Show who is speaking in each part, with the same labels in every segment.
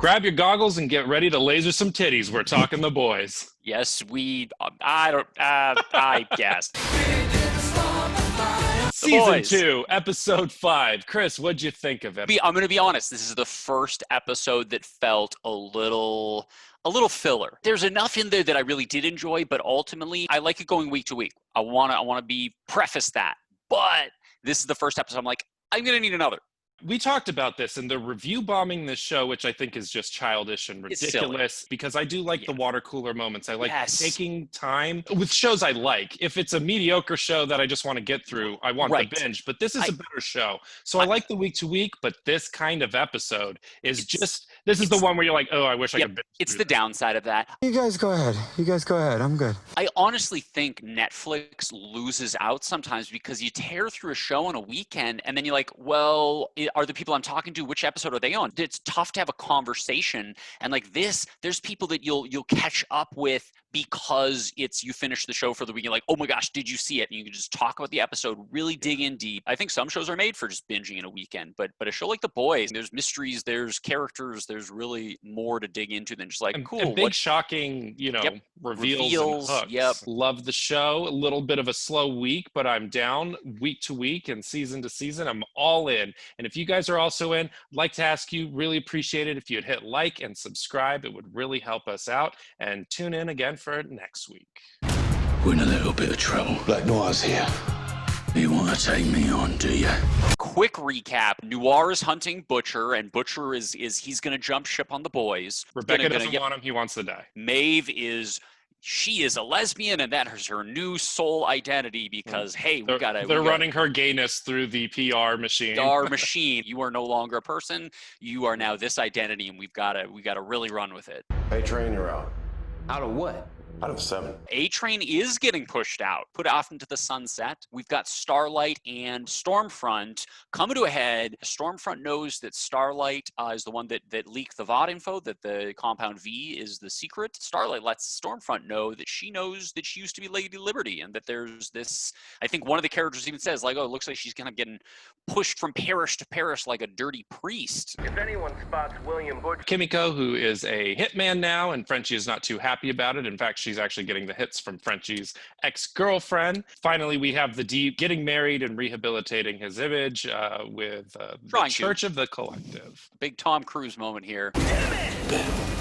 Speaker 1: Grab your goggles and get ready to laser some titties. We're talking the boys.
Speaker 2: Yes, I guess.
Speaker 1: Season 2, episode 5. Chris, what'd you think of it?
Speaker 2: I'm going to be honest. This is the first episode that felt a little filler. There's enough in there that I really did enjoy, but ultimately, I like it going week to week. I want to be preface that. But this is the first episode. I'm like, I'm going to need another.
Speaker 1: We talked about this and the review bombing this show, which I think is just childish and ridiculous, because I do like the water cooler moments. I like taking time with shows I like. If it's a mediocre show that I just want to get through, I want the binge, but this is a better show. So I like the week to week, but this kind of episode is this is the one where you're like, oh, I wish I could binge.
Speaker 2: It's the downside of that.
Speaker 3: You guys go ahead. I'm good.
Speaker 2: I honestly think Netflix loses out sometimes because you tear through a show on a weekend and then you're like, well, are the people I'm talking to, which episode are they on? It's tough to have a conversation. And like this, there's people that you'll catch up with because you finish the show for the week. You're like, oh my gosh, did you see it? And you can just talk about the episode, really dig in deep. I think some shows are made for just binging in a weekend, but a show like The Boys, there's mysteries, there's characters, there's really more to dig into than just like, cool.
Speaker 1: And big shocking, reveals and hooks. Love the show. A little bit of a slow week, but I'm down week to week and season to season. I'm all in. And if you guys are also in, I'd like to ask you, really appreciate it if you'd hit like and subscribe. It would really help us out. And tune in again for next week.
Speaker 4: We're in a little bit of trouble.
Speaker 3: Black Noir's here.
Speaker 4: You want to take me on, do you?
Speaker 2: Quick recap. Noir is hunting Butcher, and Butcher is he's going to jump ship on the boys.
Speaker 1: Rebecca doesn't want him. He wants to die.
Speaker 2: Maeve she is a lesbian, and that is her new soul identity because, hey,
Speaker 1: they're running her gayness through the PR machine.
Speaker 2: PR machine. You are no longer a person. You are now this identity, and we got to really run with it.
Speaker 5: A-Train, you're out.
Speaker 6: Out of what?
Speaker 5: Out of 7.
Speaker 2: A-Train is getting pushed out, put off into the sunset. We've got Starlight and Stormfront coming to a head. Stormfront knows that Starlight is the one that leaked the VOD info, that the Compound V is the secret. Starlight lets Stormfront know that she knows that she used to be Lady Liberty and that there's this, I think one of the characters even says, like, oh, it looks like she's kind of getting pushed from parish to parish like a dirty priest.
Speaker 7: If anyone spots William Butcher...
Speaker 1: Kimiko, who is a hitman now, and Frenchie is not too happy about it. In fact, she's actually getting the hits from Frenchie's ex-girlfriend. Finally, we have the Deep getting married and rehabilitating his image with the Church of the Collective.
Speaker 2: Big Tom Cruise moment here.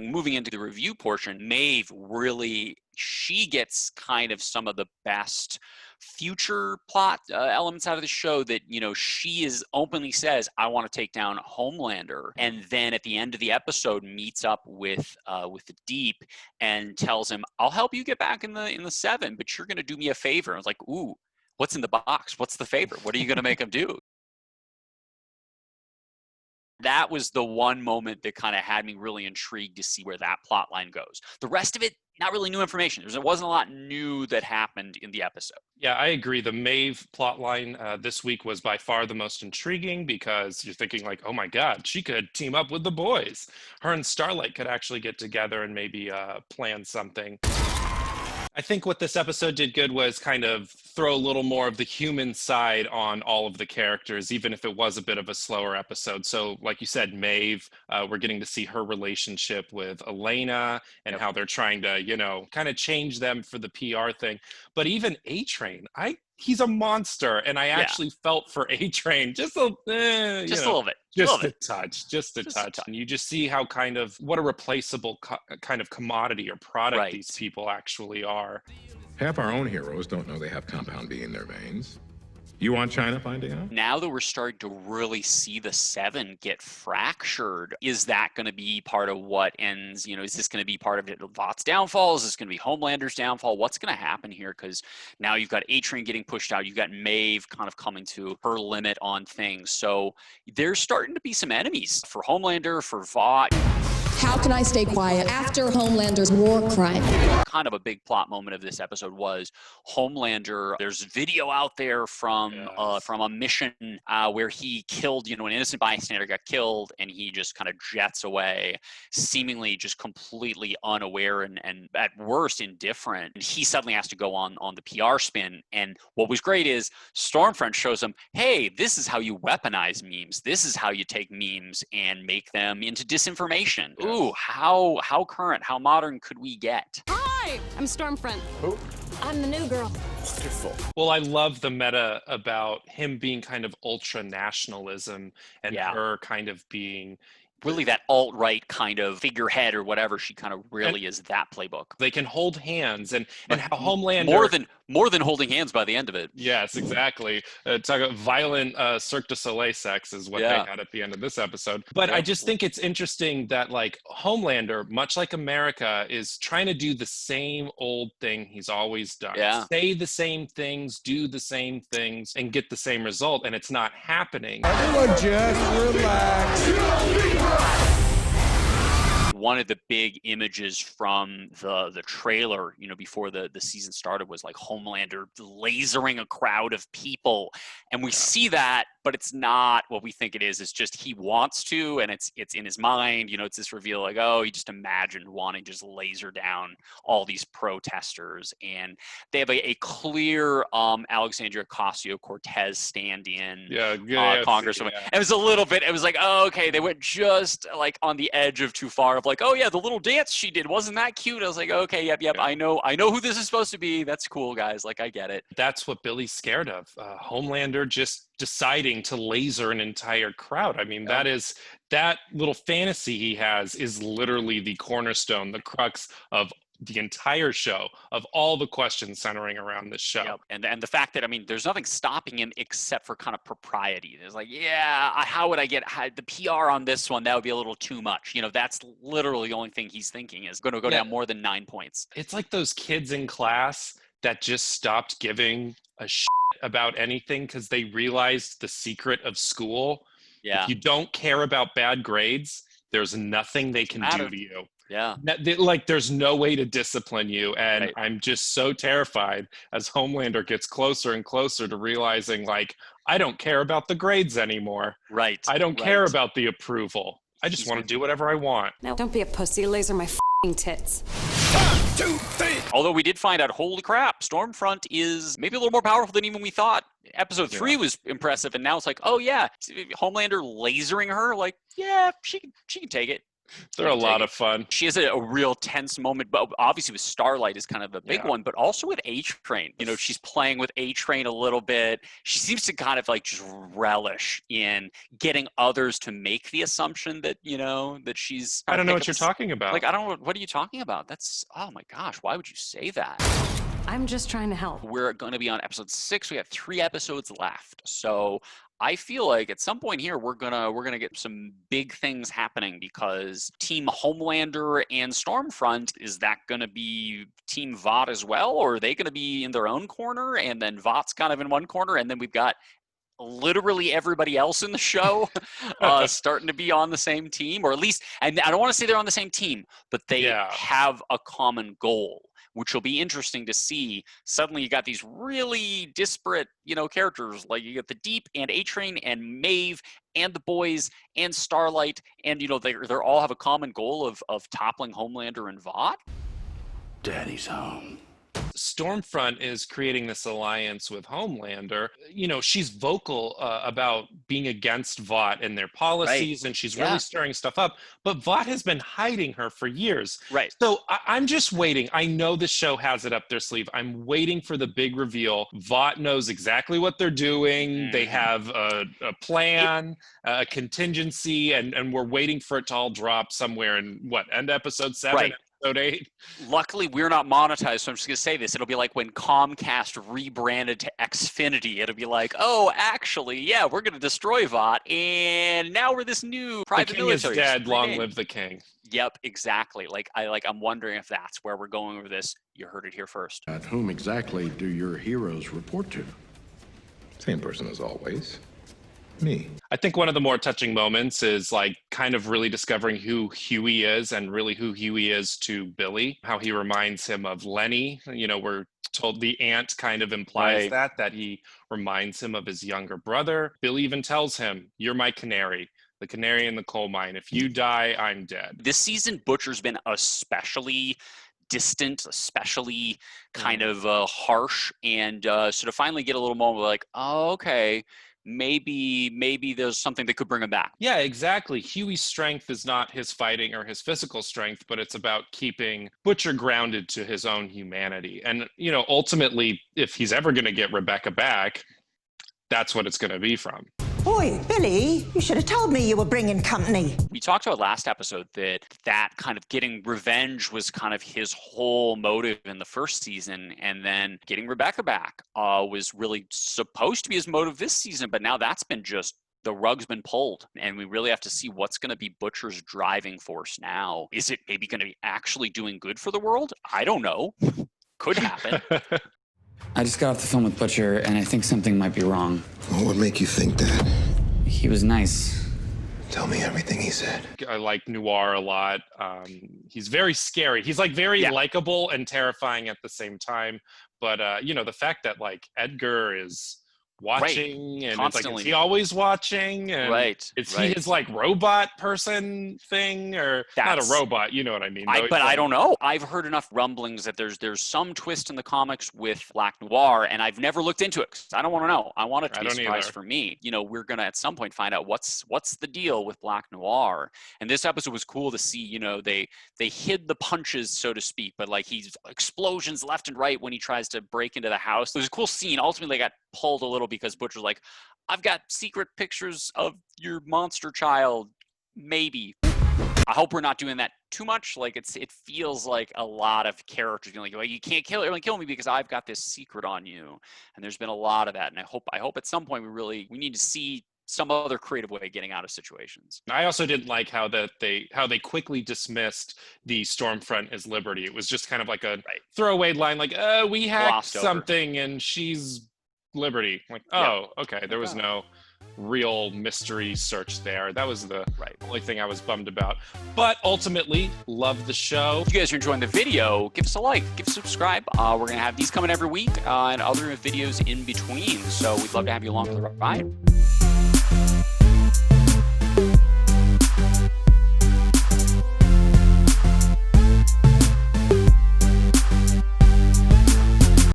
Speaker 2: Moving into the review portion, Maeve really, she gets kind of some of the best future plot elements out of the show that, she openly says, I want to take down Homelander. And then at the end of the episode meets up with the Deep and tells him, I'll help you get back in the 7, but you're going to do me a favor. I was like, ooh, what's in the box? What's the favor? What are you going to make him do? That was the one moment that kind of had me really intrigued to see where that plot line goes. The rest of it, not really new information. There wasn't a lot new that happened in the episode.
Speaker 1: Yeah, I agree. The Maeve plotline this week was by far the most intriguing because you're thinking like, oh my God, she could team up with the boys. Her and Starlight could actually get together and maybe plan something. I think what this episode did good was kind of throw a little more of the human side on all of the characters, even if it was a bit of a slower episode. So like you said, Maeve, we're getting to see her relationship with Elena and how they're trying to, kind of change them for the PR thing. But even A-Train, he's a monster, and I actually felt for A-Train just a little bit. Just a touch. And you just see how what a replaceable kind of commodity or product these people actually are.
Speaker 8: Half our own heroes don't know they have Compound V in their veins. You want China finding out?
Speaker 2: Now that we're starting to really see the 7 get fractured, is that going to be part of what ends, is this going to be part of Vought's downfall? Is this going to be Homelander's downfall? What's going to happen here? Because now you've got A-Train getting pushed out. You've got Maeve kind of coming to her limit on things. So there's starting to be some enemies for Homelander, for Vought.
Speaker 9: How can I stay quiet after Homelander's war crime?
Speaker 2: Kind of a big plot moment of this episode was Homelander. There's video out there from a mission where he killed, an innocent bystander got killed, and he just kind of jets away, seemingly just completely unaware and at worst indifferent. And he suddenly has to go on the PR spin. And what was great is Stormfront shows him, hey, this is how you weaponize memes. This is how you take memes and make them into disinformation. ooh, how current, how modern could we get?
Speaker 5: Hi, I'm Stormfront. Who? I'm the new girl.
Speaker 1: Well, I love the meta about him being kind of ultra nationalism and
Speaker 2: Yeah.
Speaker 1: her kind of being
Speaker 2: Really that alt-right kind of figurehead or whatever. She kind of really is that playbook.
Speaker 1: they can hold hands and
Speaker 2: But
Speaker 1: how Homelander
Speaker 2: more than holding hands by the end of it.
Speaker 1: Yes, exactly. Talk about violent Cirque du Soleil sex is what they had at the end of this episode. But I just think it's interesting that like Homelander, much like America, is trying to do the same old thing he's always done.
Speaker 2: Yeah.
Speaker 1: Say the same things, do the same things, and get the same result, and it's not happening.
Speaker 3: Everyone just relax.
Speaker 2: One of the big images from the trailer, before the season started was like Homelander lasering a crowd of people. And we see that, but it's not what we think it is. It's just he wants to, and it's in his mind. It's this reveal like, oh, he just imagined wanting to just laser down all these protesters. And they have a clear Alexandria Ocasio-Cortez stand-in congresswoman. Yeah. It was a little bit, it was like, oh, okay, they went just like on the edge of too far of like, oh yeah, the little dance she did, wasn't that cute? I was like, okay, yep, yeah. I know who this is supposed to be. That's cool, guys. Like, I get it.
Speaker 1: That's what Billy's scared of. Homelander just deciding to laser an entire crowd. I mean, that little fantasy he has is literally the cornerstone, the crux of the entire show, of all the questions centering around this show.
Speaker 2: Yep. And the fact that, there's nothing stopping him except for kind of propriety. There's like, how would I get the PR on this one? That would be a little too much. That's literally the only thing he's thinking is going to go down more than 9 points.
Speaker 1: It's like those kids in class that just stopped giving a shit about anything because they realized the secret of school.
Speaker 2: Yeah.
Speaker 1: If you don't care about bad grades, there's nothing they can do to you.
Speaker 2: Yeah.
Speaker 1: Like there's no way to discipline you. And I'm just so terrified as Homelander gets closer and closer to realizing like, I don't care about the grades anymore.
Speaker 2: Right.
Speaker 1: I don't care about the approval. I just want to do whatever I want.
Speaker 5: Now, don't be a pussy. Laser my f***ing tits.
Speaker 3: 1, 2, 3.
Speaker 2: Although we did find out, holy crap, Stormfront is maybe a little more powerful than even we thought. Episode 3 was impressive, and now it's like, oh yeah, Homelander lasering her, like, yeah, she can take it.
Speaker 1: They're a lot of fun.
Speaker 2: She has a real tense moment, but obviously with Starlight is kind of a big one, but also with A-Train. She's playing with A-Train a little bit. She seems to kind of like just relish in getting others to make the assumption that, that she's...
Speaker 1: I don't know what you're talking about.
Speaker 2: Like, I don't know, what are you talking about? That's, oh my gosh, why would you say that?
Speaker 5: I'm just trying to help.
Speaker 2: We're going to be on episode 6. We have 3 episodes left. So I feel like at some point here we're gonna get some big things happening because Team Homelander and Stormfront, is that gonna be Team Vought as well, or are they gonna be in their own corner and then Vought's kind of in one corner and then we've got literally everybody else in the show starting to be on the same team, or at least, and I don't want to say they're on the same team, but they have a common goal, which will be interesting to see. Suddenly you got these really disparate, characters. Like you got the Deep and A-Train and Maeve and the boys and Starlight, and they're all have a common goal of toppling Homelander and Vought.
Speaker 4: Daddy's home.
Speaker 1: Stormfront is creating this alliance with Homelander. She's vocal about being against Vought and their policies, and she's really stirring stuff up. But Vought has been hiding her for years.
Speaker 2: Right.
Speaker 1: So I'm just waiting. I know the show has it up their sleeve. I'm waiting for the big reveal. Vought knows exactly what they're doing. They have a plan, a contingency, and we're waiting for it to all drop somewhere in end episode 7?
Speaker 2: Right.
Speaker 1: Episode 8.
Speaker 2: Luckily, we're not monetized, so I'm just going to say this. It'll be like when Comcast rebranded to Xfinity. It'll be like, oh, actually, we're going to destroy Vought, and now we're this new private military.
Speaker 1: The king is dead, long live the king.
Speaker 2: Yep, exactly. I'm wondering if that's where we're going with this. You heard it here first.
Speaker 6: At whom exactly do your heroes report to?
Speaker 8: Same person as always. Me.
Speaker 1: I think one of the more touching moments is like kind of really discovering who Huey is and really who Huey is to Billy, how he reminds him of Lenny. We're told the aunt kind of implies that he reminds him of his younger brother. Billy even tells him, you're my canary. The canary in the coal mine. If you die, I'm dead.
Speaker 2: This season, Butcher's been especially distant, especially kind of harsh, and so to finally get a little moment like, oh, okay, maybe there's something that could bring him back.
Speaker 1: Yeah, exactly. Huey's strength is not his fighting or his physical strength, but it's about keeping Butcher grounded to his own humanity. And, you know, ultimately, if he's ever going to get Rebecca back, that's what it's going to be from.
Speaker 10: Boy, Billy, you should have told me you were bringing company.
Speaker 2: We talked about last episode that kind of getting revenge was kind of his whole motive in the first season, and then getting Rebecca back was really supposed to be his motive this season, but now that's been just, the rug's been pulled, and we really have to see what's going to be Butcher's driving force now. Is it maybe going to be actually doing good for the world? I don't know. Could happen.
Speaker 11: I just got off the phone with Butcher, and I think something might be wrong.
Speaker 3: What would make you think that?
Speaker 11: He was nice.
Speaker 3: Tell me everything he said.
Speaker 1: I like Noir a lot. He's very scary. He's like very likable and terrifying at the same time. But, you know, the fact that like Edgar is watching and
Speaker 2: constantly.
Speaker 1: it's like, is he always watching? And is he his like robot person thing, or not a robot? You know what I mean?
Speaker 2: But I don't know. I've heard enough rumblings that there's some twist in the comics with Black Noir, and I've never looked into it because I don't want to know. I want it to be a surprise for me. You know, we're gonna at some point find out what's the deal with Black Noir. And this episode was cool to see. You know, they hid the punches, so to speak, but like he's explosions left and right when he tries to break into the house. It was a cool scene. Ultimately, they got pulled a little because Butcher's like, I've got secret pictures of your monster child. Maybe. I hope we're not doing that too much. Like it feels like a lot of characters being like, well, you can't kill me because I've got this secret on you. And there's been a lot of that. And I hope at some point we need to see some other creative way of getting out of situations.
Speaker 1: I also didn't like how they quickly dismissed the Stormfront as Liberty. It was just kind of like a throwaway line, like, we hacked something and she's Liberty. Like, okay, there was no real mystery search there. That was the only thing I was bummed about. But ultimately, love the show.
Speaker 2: If you guys are enjoying the video, give us a like, give us a subscribe. We're going to have these coming every week and other videos in between. So we'd love to have you along for the ride.